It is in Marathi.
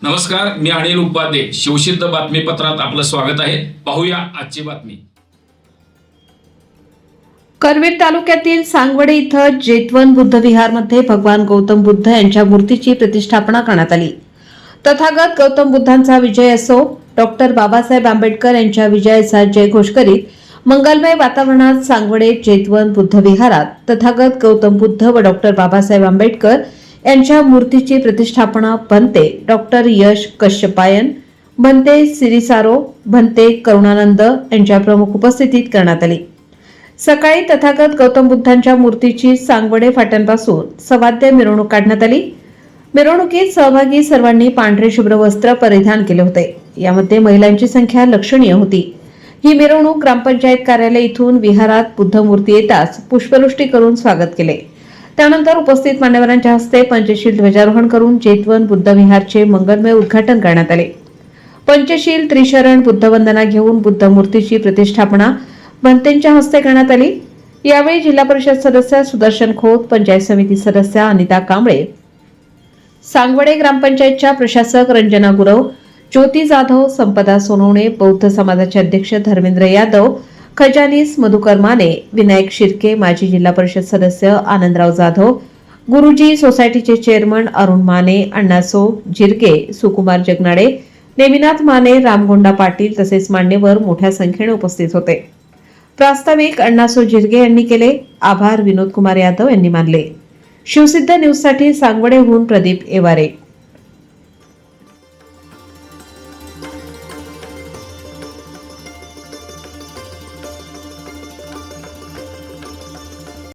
नमस्कार, मी अनिल उपाध्ये. शिवसिद्ध बातमीपत्रात आपलं स्वागत आहे. पाहूया आजची बातमी. करवीर तालुक्यातील सांगवडे इथं जेतवन बुद्ध विहारमध्ये भगवान गौतम बुद्ध यांच्या मूर्तीची प्रतिष्ठापना करण्यात आली. तथागत गौतम बुद्धांचा विजय असो, डॉक्टर बाबासाहेब आंबेडकर यांच्या विजयाचा जयघोष करीत मंगलमय वातावरणात सांगवडे जेतवन बुद्ध विहारात तथागत गौतम बुद्ध व डॉक्टर बाबासाहेब आंबेडकर यांच्या मूर्तीची प्रतिष्ठापना भंते डॉक्टर यश कश्यपायन, भंते सिरिसारो, भंते करुणानंद यांच्या प्रमुख उपस्थितीत करण्यात आली. सकाळी तथागत गौतम बुद्धांच्या मूर्तीची सांगवडे फाट्यांपासून सवाद्य मिरवणूक काढण्यात आली. मिरवणुकीत सहभागी सर्वांनी पांढरे शुभ्र वस्त्र परिधान केले होते. यामध्ये महिलांची संख्या लक्षणीय होती. ही मिरवणूक ग्रामपंचायत कार्यालय इथून विहारात बुद्ध मूर्ती येताच पुष्पवृष्टी करून स्वागत केले. त्यानंतर उपस्थित मान्यवरांच्या हस्ते पंचशील ध्वजारोहण करून जेतवन बुद्ध विहारचे मंगलमय उद्घाटन करण्यात आले. पंचशील त्रिशरण बुद्धवंदना घेऊन बुद्ध मूर्तीची प्रतिष्ठापना भंतेंच्या हस्ते करण्यात आली. यावेळी जिल्हा परिषद सदस्य सुदर्शन खोत, पंचायत समिती सदस्य अनिता कांबळे, सांगवडे ग्रामपंचायतच्या प्रशासक रंजना गुरव, ज्योती जाधव, संपदा सोनवणे, बौद्ध समाजाचे अध्यक्ष धर्मेंद्र यादव, खजानीस मधुकर माने, विनायक शिर्के, माजी जिल्हा परिषद सदस्य आनंदराव जाधव, गुरुजी सोसायटीचे चेअरमन अरुण माने, अण्णासो जिरगे, सुकुमार जगनाडे, नेमिनाथ माने, रामगोंडा पाटील तसेच मान्यवर मोठ्या संख्येने उपस्थित होते. प्रास्ताविक अण्णासो जिरगे यांनी केले. आभार विनोद कुमार यादव यांनी मानले. शिवसिद्ध न्यूजसाठी सांगवडेहून प्रदीप एवारे.